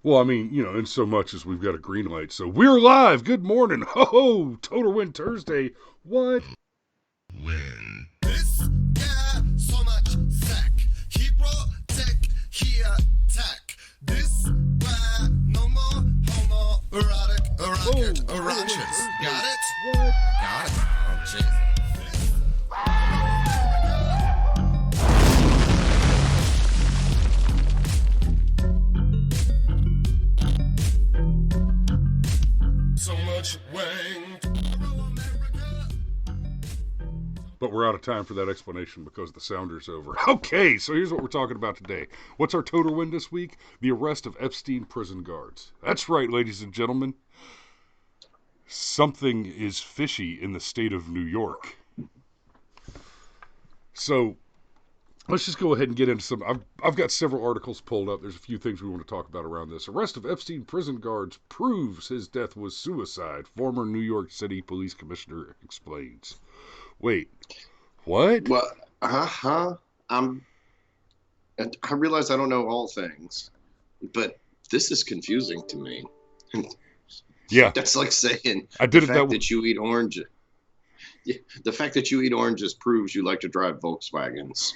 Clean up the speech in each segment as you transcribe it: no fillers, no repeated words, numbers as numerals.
Well, I mean, in so much as we've got a green light. So we're live. Good morning. Ho ho. Totar Win Thursday. What? Win. This guy so much sack. He protect, he attack. This why no more homo erotic rocket eruptions. Got it? What? Got it. Oh, jeez. So much wang. But we're out of time for that explanation because the sounder's over. Okay, so here's what we're talking about today. What's our total win this week? The arrest of Epstein prison guards. That's right, ladies and gentlemen. Something is fishy in the state of New York. So let's just go ahead and get into some. I've got several articles pulled up. There's a few things we want to talk about around this. Arrest of Epstein prison guards proves his death was suicide. Former New York City police commissioner explains. Wait, what? Well, uh-huh. I'm, I realize I don't know all things, but this is confusing to me. Yeah, That's like saying I the did it that fact way. that you eat orange. Yeah, the fact that you eat oranges proves you like to drive Volkswagens.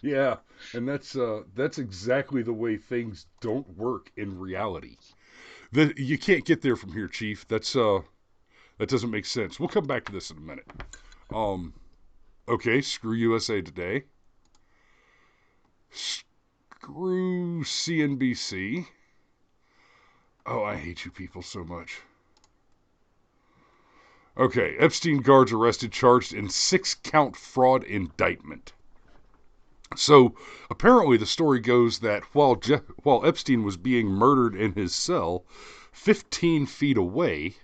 Yeah, and that's exactly the way things don't work in reality. You can't get there from here, Chief. That doesn't make sense. We'll come back to this in a minute. Um, okay, screw USA Today. Screw CNBC. Oh, I hate you people so much. Okay, Epstein guards arrested, charged in 6-count fraud indictment. So apparently, the story goes that while Epstein was being murdered in his cell, 15 feet away,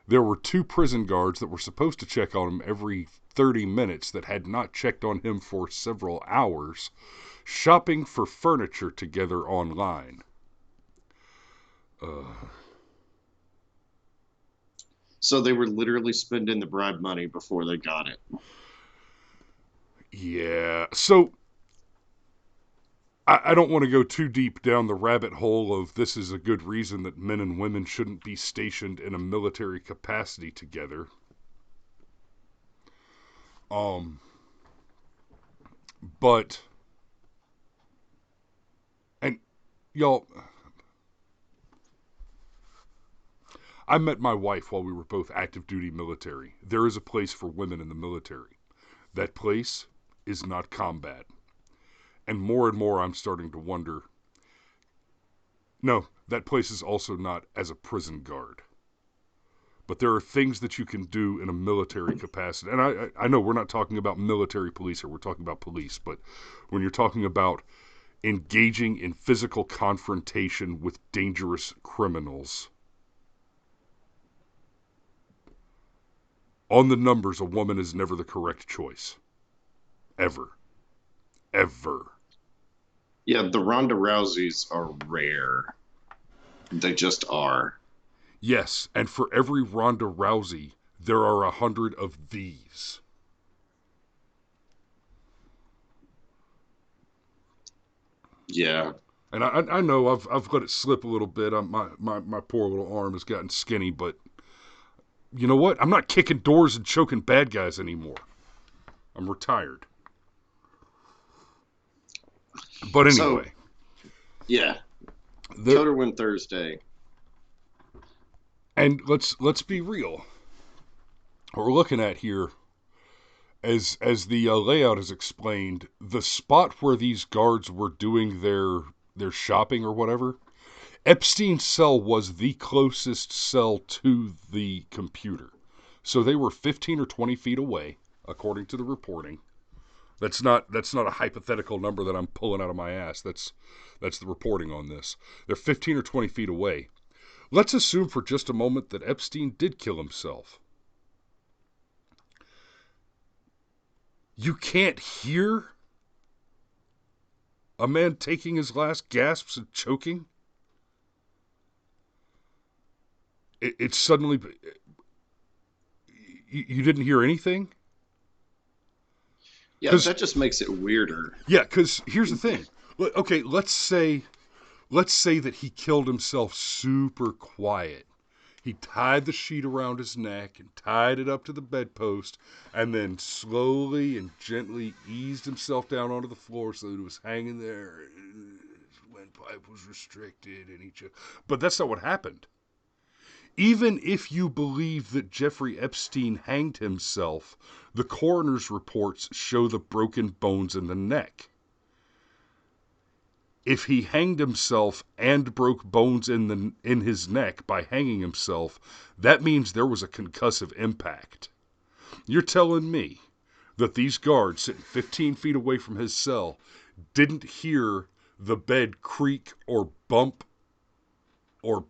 there were two prison guards that were supposed to check on him every 30 minutes that had not checked on him for several hours, shopping for furniture together online. So they were literally spending the bribe money before they got it. Yeah. So I don't want to go too deep down the rabbit hole of this is a good reason that men and women shouldn't be stationed in a military capacity together. Um, but, and y'all, I met my wife while we were both active duty military. There is a place for women in the military. That place is not combat. And more I'm starting to wonder, no, that place is also not as a prison guard. But there are things that you can do in a military capacity. And I know we're not talking about military police here, we're talking about police. But when you're talking about engaging in physical confrontation with dangerous criminals, on the numbers, a woman is never the correct choice. Ever. Ever. Yeah, the Ronda Rouseys are rare. They just are. Yes, and for every Ronda Rousey, there are 100 of these. Yeah. And I know I've let it slip a little bit. My poor little arm has gotten skinny, but you know what? I'm not kicking doors and choking bad guys anymore. I'm retired. But So, anyway, yeah, the, Total Win Thursday. and let's be real. What we're looking at here, as the layout is explained, the spot where these guards were doing their shopping or whatever, Epstein's cell was the closest cell to the computer. So they were 15 or 20 feet away, according to the reporting. That's not a hypothetical number that I'm pulling out of my ass. That's the reporting on this. They're 15 or 20 feet away. Let's assume for just a moment that Epstein did kill himself. You can't hear a man taking his last gasps and choking? It's suddenly. You didn't hear anything? Yeah, Because, that just makes it weirder. yeah, because here's the thing. Okay, let's say let's say that he killed himself super quiet. He tied the sheet around his neck and tied it up to the bedpost, and then slowly and gently eased himself down onto the floor so that it was hanging there. His windpipe was restricted, and but that's not what happened. Even if you believe that Jeffrey Epstein hanged himself, the coroner's reports show the broken bones in the neck. If he hanged himself and broke bones in his neck by hanging himself, that means there was a concussive impact. You're telling me that these guards sitting 15 feet away from his cell didn't hear the bed creak or bump or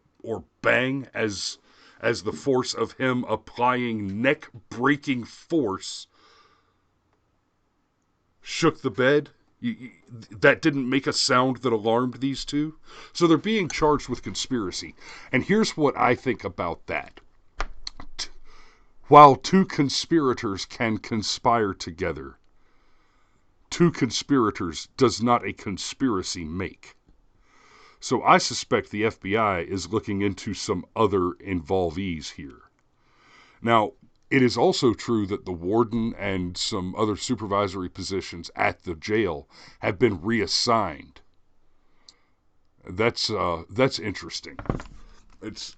bang as the force of him applying neck-breaking force shook the bed? That didn't make a sound that alarmed these two? So they're being charged with conspiracy. And here's what I think about that. While two conspirators can conspire together, two conspirators does not a conspiracy make. So I suspect the FBI is looking into some other involvees here. Now, it is also true that the warden and some other supervisory positions at the jail have been reassigned. That's interesting. It's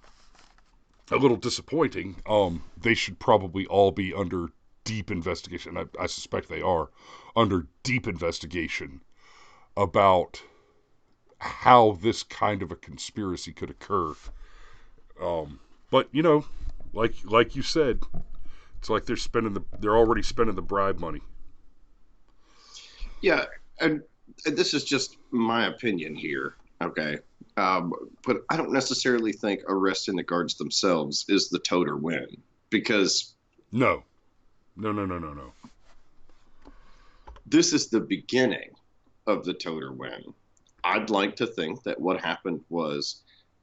a little disappointing. They should probably all be under deep investigation. I suspect they are under deep investigation about how this kind of a conspiracy could occur. But like you said, it's like they're already spending the bribe money. Yeah, and this is just my opinion here, okay? But I don't necessarily think arresting the guards themselves is the Totar Win, because No. this is the beginning of the Totar Win. I'd like to think that what happened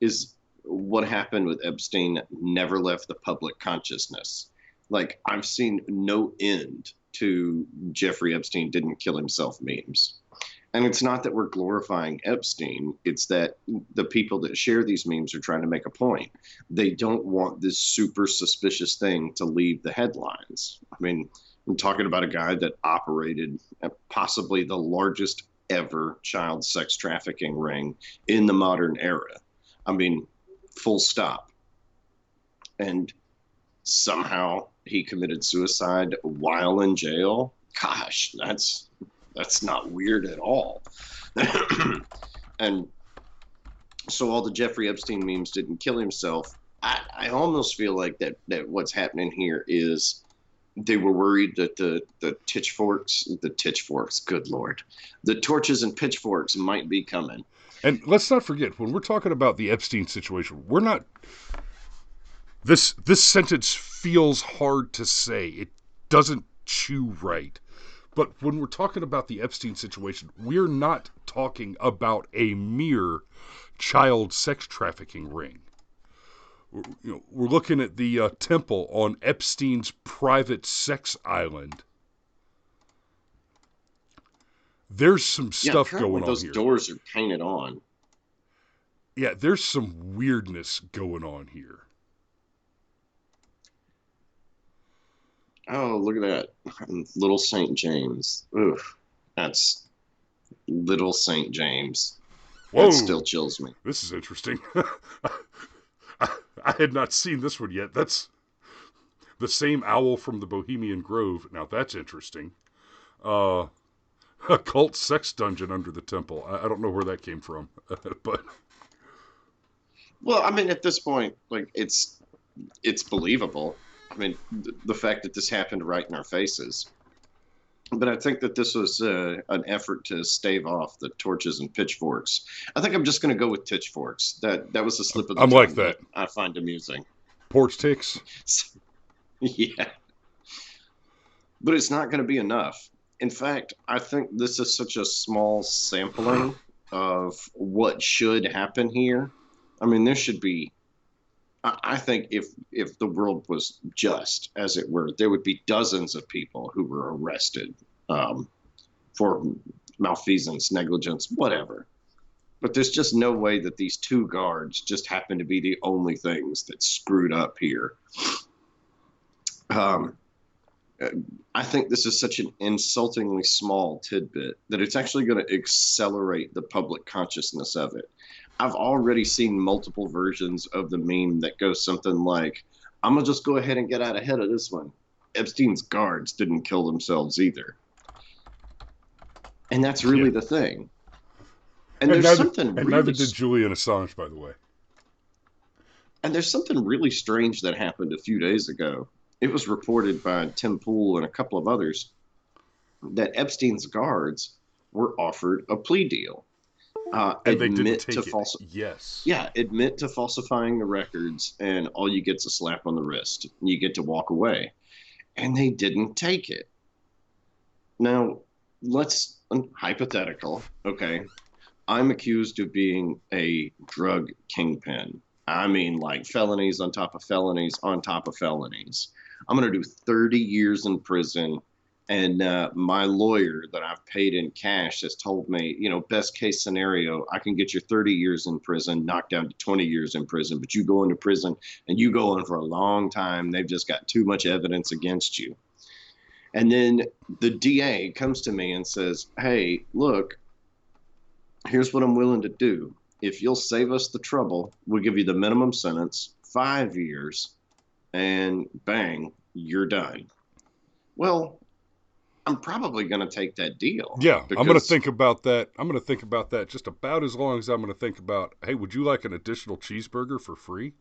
is what happened with Epstein never left the public consciousness. Like, I've seen no end to Jeffrey Epstein didn't kill himself memes. And it's not that we're glorifying Epstein, it's that the people that share these memes are trying to make a point. They don't want this super suspicious thing to leave the headlines. I mean, I'm talking about a guy that operated possibly the largest ever child sex trafficking ring in the modern era. I mean, full stop. And somehow he committed suicide while in jail. Gosh, that's not weird at all. And so all the Jeffrey Epstein memes didn't kill himself. I almost feel like that what's happening here is they were worried that the pitchforks, good Lord, the torches and pitchforks might be coming. And let's not forget, when we're talking about the Epstein situation, we're not... This sentence feels hard to say. It doesn't chew right. But when we're talking about the Epstein situation, we're not talking about a mere child sex trafficking ring. We're looking at the temple on Epstein's private sex island. There's some stuff going on those here. Those doors are painted on. Yeah, there's some weirdness going on here. Oh, look at that. Little St. James. Oof. That's Little St. James. Whoa. That still chills me. This is interesting. I had not seen this one yet. That's the same owl from the Bohemian Grove. Now that's interesting. A cult sex dungeon under the temple. I don't know where that came from. But well, I mean, at this point, like, it's believable. I mean, the fact that this happened right in our faces. But I think that this was an effort to stave off the torches and pitchforks. I think I'm just going to go with pitchforks. That was a slip of the tongue. I'm like that. I find amusing. Porch ticks? Yeah. But it's not going to be enough. In fact, I think this is such a small sampling of what should happen here. I mean, there should be... I think if the world was just, as it were, there would be dozens of people who were arrested for malfeasance, negligence, whatever. But there's just no way that these two guards just happen to be the only things that screwed up here. Um, I think this is such an insultingly small tidbit that it's actually going to accelerate the public consciousness of it. I've already seen multiple versions of the meme that goes something like, I'm going to just go ahead and get out ahead of this one. Epstein's guards didn't kill themselves either. And that's really the thing. And there's something really... neither did Julian Assange, by the way. And there's something really strange that happened a few days ago. It was reported by Tim Pool and a couple of others that Epstein's guards were offered a plea deal. And they didn't take it. Yes. Yeah, admit to falsifying the records, and all you get's a slap on the wrist. You get to walk away. And they didn't take it. Now, let's hypothetical. Okay, I'm accused of being a drug kingpin. I mean, like felonies on top of felonies on top of felonies. I'm going to do 30 years in prison. And my lawyer that I've paid in cash has told me, best case scenario, I can get you 30 years in prison, knocked down to 20 years in prison. But you go into prison and you go in for a long time. They've just got too much evidence against you. And then the DA comes to me and says, hey, look, here's what I'm willing to do. If you'll save us the trouble, we'll give you the minimum sentence, 5 years, and bang, you're done. Well, I'm probably going to take that deal. Yeah, I'm going to think about that. I'm going to think about that just about as long as I'm going to think about, hey, would you like an additional cheeseburger for free?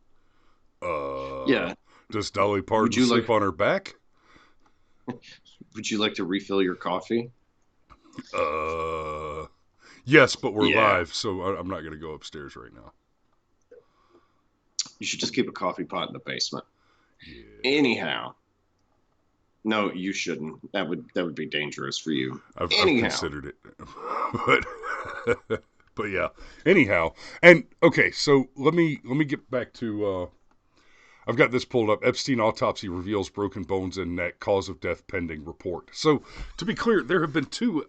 Yeah. Does Dolly Parton sleep on her back? Would you like to refill your coffee? Yes, but we're live, so I'm not going to go upstairs right now. You should just keep a coffee pot in the basement. Yeah. Anyhow. No, you shouldn't. That would be dangerous for you. I've considered it. But yeah. Anyhow. And okay, so let me get back to I've got this pulled up. Epstein autopsy reveals broken bones and neck, cause of death pending report. So, to be clear, there have been two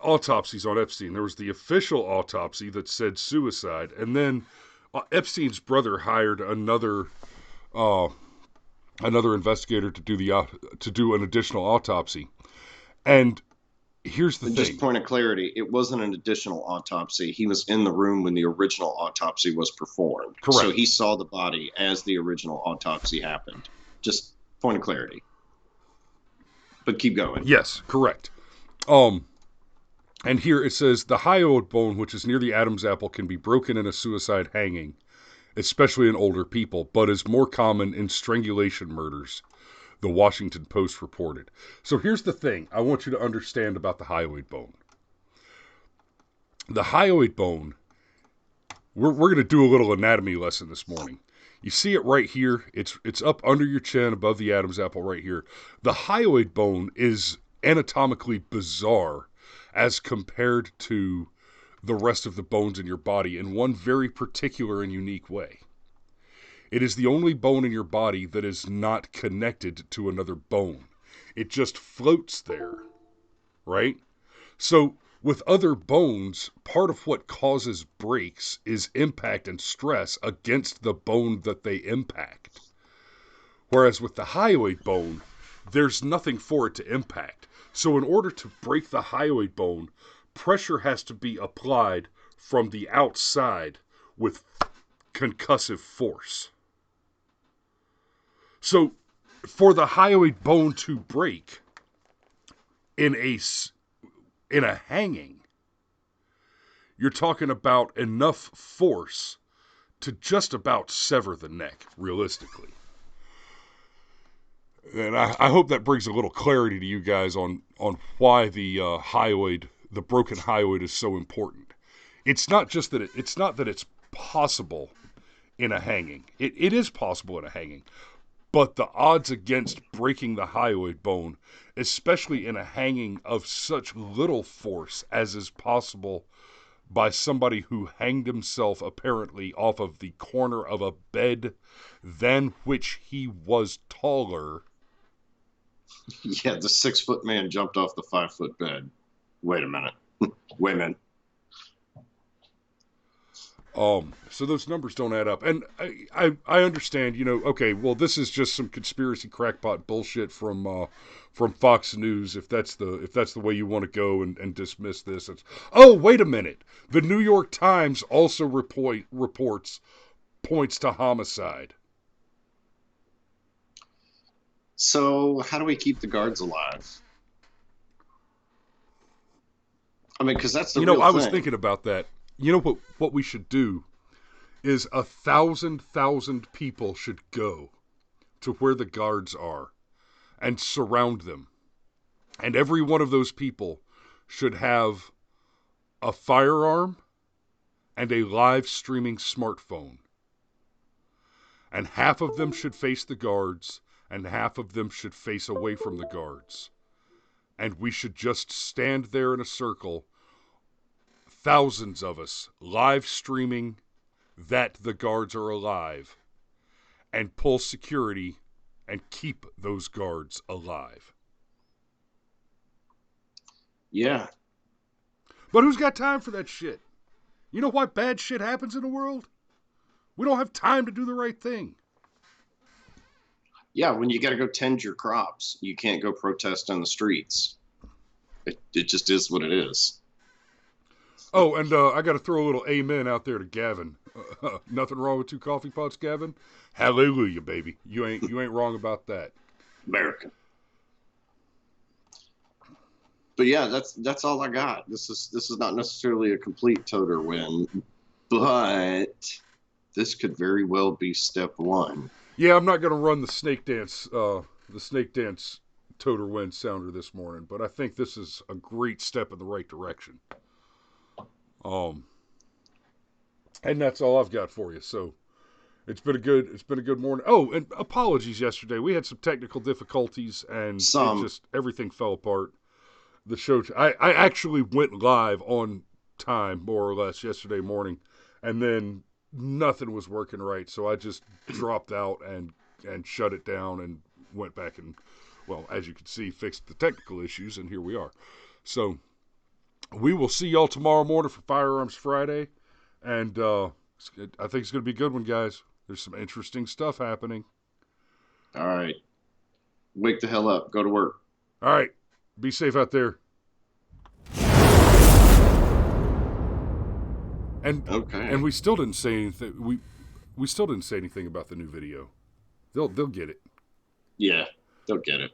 autopsies on Epstein. There was the official autopsy that said suicide, and then Epstein's brother hired another investigator to do an additional autopsy. And here's the thing. Just point of clarity, it wasn't an additional autopsy. He was in the room when the original autopsy was performed. Correct. So he saw the body as the original autopsy happened. Just point of clarity. But keep going. Yes, correct. And here it says, the hyoid bone, which is near the Adam's apple, can be broken in a suicide hanging, especially in older people, but is more common in strangulation murders, the Washington Post reported. So here's the thing I want you to understand about the hyoid bone. The hyoid bone, we're going to do a little anatomy lesson this morning. You see it right here. It's up under your chin, above the Adam's apple right here. The hyoid bone is anatomically bizarre as compared to the rest of the bones in your body in one very particular and unique way. It is the only bone in your body that is not connected to another bone. It just floats there, right? So with other bones, part of what causes breaks is impact and stress against the bone that they impact. Whereas with the hyoid bone, there's nothing for it to impact. So in order to break the hyoid bone, pressure has to be applied from the outside with concussive force. So for the hyoid bone to break in a hanging, you're talking about enough force to just about sever the neck, realistically. And I hope that brings a little clarity to you guys on why the broken hyoid is so important. It's not just that it's not that it's possible in a hanging. It is possible in a hanging, but the odds against breaking the hyoid bone, especially in a hanging of such little force as is possible by somebody who hanged himself apparently off of the corner of a bed than which he was taller. Yeah, the 6-foot man jumped off the 5-foot bed. Wait a minute. Women. So those numbers don't add up, and I understand. Okay, well, this is just some conspiracy crackpot bullshit from Fox News. If that's the way you want to go and dismiss this, oh, wait a minute. The New York Times also reports points to homicide. So how do we keep the guards alive? I mean, because that's the real I thing. was thinking about that. What we should do is 1,000 people should go to where the guards are and surround them. And every one of those people should have a firearm and a live streaming smartphone. And half of them should face the guards and half of them should face away from the guards. And we should just stand there in a circle, thousands of us, live streaming that the guards are alive, and pull security and keep those guards alive. Yeah. But who's got time for that shit? You know why bad shit happens in the world? We don't have time to do the right thing. Yeah, when you got to go tend your crops, you can't go protest on the streets. It just is what it is. Oh, and I got to throw a little amen out there to Gavin. Nothing wrong with 2 coffee pots, Gavin. Hallelujah, baby. You ain't wrong about that. America. But yeah, that's all I got. This is not necessarily a complete Totar win, but this could very well be step one. Yeah, I'm not going to run the snake dance Totar Win sounder this morning, but I think this is a great step in the right direction. And that's all I've got for you. So it's been a good morning. Oh, and apologies yesterday. We had some technical difficulties and everything fell apart. The show, I actually went live on time, more or less, yesterday morning, and then nothing was working right, so I just dropped out and shut it down and went back and, well, as you can see, fixed the technical issues, and here we are. So we will see y'all tomorrow morning for Firearms Friday, and I think it's going to be a good one, guys. There's some interesting stuff happening. All right. Wake the hell up. Go to work. All right. Be safe out there. And we still didn't say anything. We still didn't say anything about the new video. They'll get it. Yeah, they'll get it.